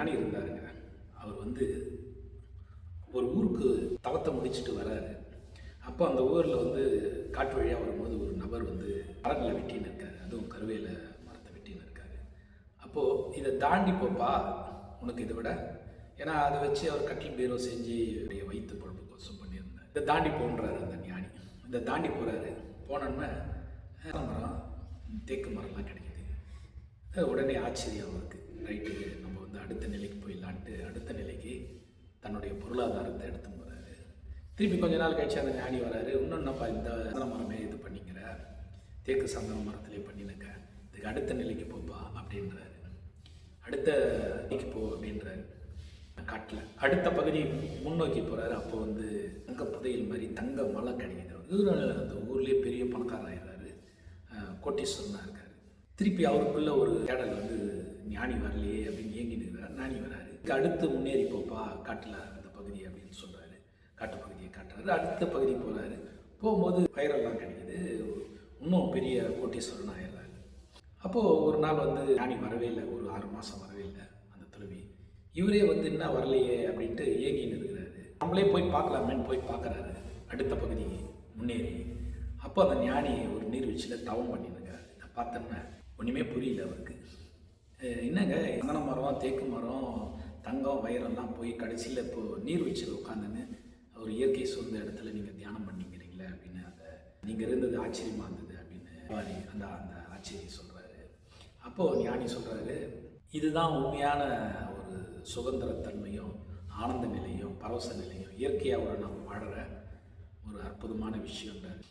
ஞானி இருந்தாருங்க. அவர் வந்து ஒரு ஊருக்கு தவத்தை முடிச்சுட்டு வராரு. அப்போ அந்த ஊரில் வந்து காட்டு வழியாக வரும்போது ஒரு நபர் வந்து மரங்களை வெட்டின்னு இருக்காரு. அதுவும் கருவேல மரத்தை வெட்டின்னு இருக்காரு. அப்போது இதை தாண்டி போப்பா, உனக்கு இதை விட, ஏன்னா அதை வச்சு அவர் கட்டில் பீரோ செஞ்சு வயிற்று பொழப்பு கோசம் பண்ணியிருந்தார். இதை தாண்டி போன்றாரு அந்த ஞானி. இதை தாண்டி போகிறாரு. போனோன்னே மரம், தேக்கு மரம்லாம் கிடைக்குது. உடனே ஆச்சரியம் அவருக்கு. ரைட்டு, நம்ம வந்து அடுத்த நிலைக்கு போயிடலான்ட்டு அடுத்த நிலைக்கு தன்னுடைய பொருளாதாரத்தை எடுத்து போகிறாரு. திருப்பி கொஞ்ச நாள் கழிச்சு அந்த ஞானி வராரு. இன்னும் என்னப்பா இந்த சந்தன மரமே இது பண்ணிக்கிற, தேக்கு சந்தன மரத்திலே பண்ணினுக்க, இதுக்கு அடுத்த நிலைக்கு போப்பா அப்படின்றாரு. அடுத்த நிலைக்கு போ அப்படின்றாரு. காட்டில் அடுத்த பகுதி முன்னோக்கி போகிறாரு. அப்போ வந்து தங்க புதையல் மாதிரி தங்க மலை கிடைக்குது. இவர் அந்த ஊர்லேயே பெரிய பணக்காரர் ஆயிடுறாரு, கோட்டீஸ்வரனாக இருக்காரு. திருப்பி அவருக்குள்ள ஒரு தேடல் வந்து ஞானி வரலையே அப்படின்னு ஏங்கினுக்கிறார். ஞானி வராரு. அடுத்து முன்னேறி போப்பா காட்டில் அந்த பகுதி அப்படின்னு சொல்கிறாரு. காட்டு பகுதியை காட்டுறாரு. அடுத்த பகுதி போகிறாரு. போகும்போது பயிரெல்லாம் கிடைக்குது. இன்னும் பெரிய கோட்டீஸ்வரன் ஆயிடுறாரு. அப்போது ஒரு நாள் வந்து ஞானி வரவே இல்லை. ஒரு 6 மாதம் வரவே இல்லை அந்த துறவி. இவரே வந்து என்ன வரலையே அப்படின்ட்டு ஏங்கின்னு இருக்கிறாரு. நம்மளே போய் பார்க்கலாமேன்னு போய் பார்க்குறாரு அடுத்த பகுதி முன்னேறி. அப்போ அந்த ஞானி ஒரு நீர்வீழ்ச்சியில் தவம் பண்ணிருக்காரு. இதை பார்த்தோம்னா ஒன்றுமே புரியல அவருக்கு. என்னங்க சந்தன மரம், தேக்கு மரம், தங்கம், வைரம்லாம் போய் கடைசியில் இப்போது நீர்வீழ்ச்சியில் உட்காந்துன்னு ஒரு இயற்கை சூழ்ந்த இடத்துல நீங்கள் தியானம் பண்ணிக்கிறீங்களே அப்படின்னு, அந்த நீங்கள் இருந்தது ஆச்சரியமாக இருந்தது அப்படின்னு அந்த அந்த ஆச்சரியம் சொல்கிறாரு. அப்போது ஞானி சொல்கிறாரு, இதுதான் உண்மையான ஒரு சுதந்திரத்தன்மையும் ஆனந்த நிலையும் பரவச நிலையும் இயற்கையாக நம்ம வாழற ஒரு அற்புதமான விஷயம்ன்றார்.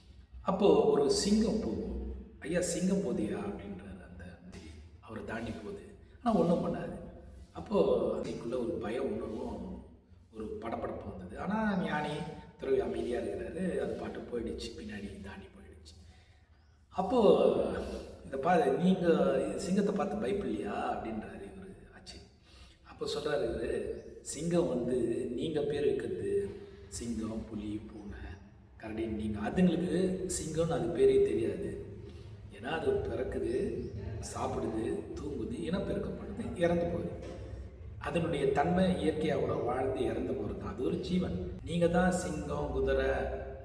அப்போது ஒரு சிங்கம் போகும். ஐயா சிங்கம் போதியா அப்படின்றாரு. அந்த அவரை தாண்டி போகுது. ஆனால் ஒன்றும் பண்ணாது. அப்போது அதுக்குள்ளே ஒரு பய உணர்வும் ஒரு படப்படப்பு வந்தது. ஆனால் ஞானி துறவி அமைதியாக இருக்கிறாரு. அது பாட்டு போயிடுச்சு, பின்னாடி தாண்டி போயிடுச்சு. அப்போது இந்த நீங்கள் சிங்கத்தை பார்த்து பயப்படலையா அப்படின்றாரு இவர் ஆச்சு. அப்போ சொல்கிறாரு இவர், சிங்கம் வந்து நீங்கள் பேர் வைக்கிறது சிங்கம், புலி, பூனை, கரடி, நீங்கள் அதுங்களுக்கு சிங்கம்னு அது பேரே தெரியாது. ஏன்னா அது பிறக்குது, சாப்பிடுது, தூங்குது, இனப்பெருக்கம் பண்ணுது, இறந்து போகுது. அதனுடைய தன்மை இயற்கையாக வாழ்ந்து இறந்து போகிறது. அது ஒரு ஜீவன். நீங்கள் தான் சிங்கம், குதிரை,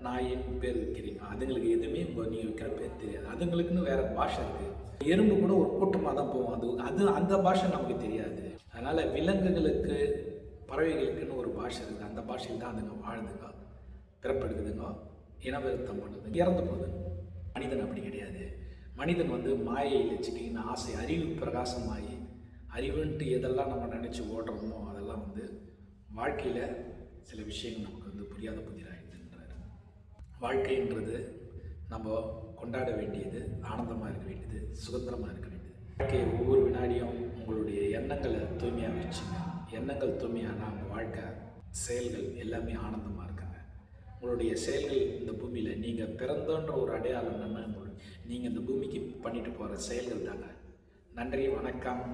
நாயின்னு பேர் வைக்கிறீங்க. அதுங்களுக்கு எதுவுமே நீங்கள் வைக்கிற பேர் தெரியாது. அதுங்களுக்குன்னு வேறு பாஷை இருக்குது. எறும்பு கூட ஒரு கூட்டமாக தான் போகும். அது அந்த பாஷை நமக்கு தெரியாது. அதனால் விலங்குகளுக்கு, பறவைகளுக்குன்னு ஒரு பாஷை இருக்குது. அந்த பாஷையில் தான் அதுங்க வாழுதுங்க, பிறப்பெடுக்குதுங்க, இனப்பெருக்கம் பண்ணுது, இறந்து போகுது. மனிதன் அப்படி கிடையாது. மனிதன் வந்து மாயையில் வச்சுக்கின்னு ஆசை, அறிவு பிரகாசமாகி அறிவுன்ட்டு எதெல்லாம் நம்ம நினச்சி ஓடுறோமோ அதெல்லாம் வந்து வாழ்க்கையில் சில விஷயங்கள் நமக்கு வந்து புரியாத புதிராகிடுதுன்றாரு. வாழ்க்கைன்றது நம்ம கொண்டாட வேண்டியது, ஆனந்தமாக இருக்க வேண்டியது, சுதந்திரமாக இருக்க வேண்டியது. வாழ்க்கையை ஒவ்வொரு வினாடியும் உங்களுடைய எண்ணங்களை தூய்மையாக வச்சுங்க. எண்ணங்கள் தூய்மையானால் நம்ம வாழ்க்கை, செயல்கள் எல்லாமே ஆனந்தமாக இருக்காங்க. உங்களுடைய செயல்கள் இந்த பூமியில் நீங்கள் பிறந்தோன்ற ஒரு அடையாளம் என்னன்னா, நீங்கள் இந்த பூமிக்கு பண்ணிட்டு போகிற செயல்கள் தாங்க. நன்றி, வணக்கம்.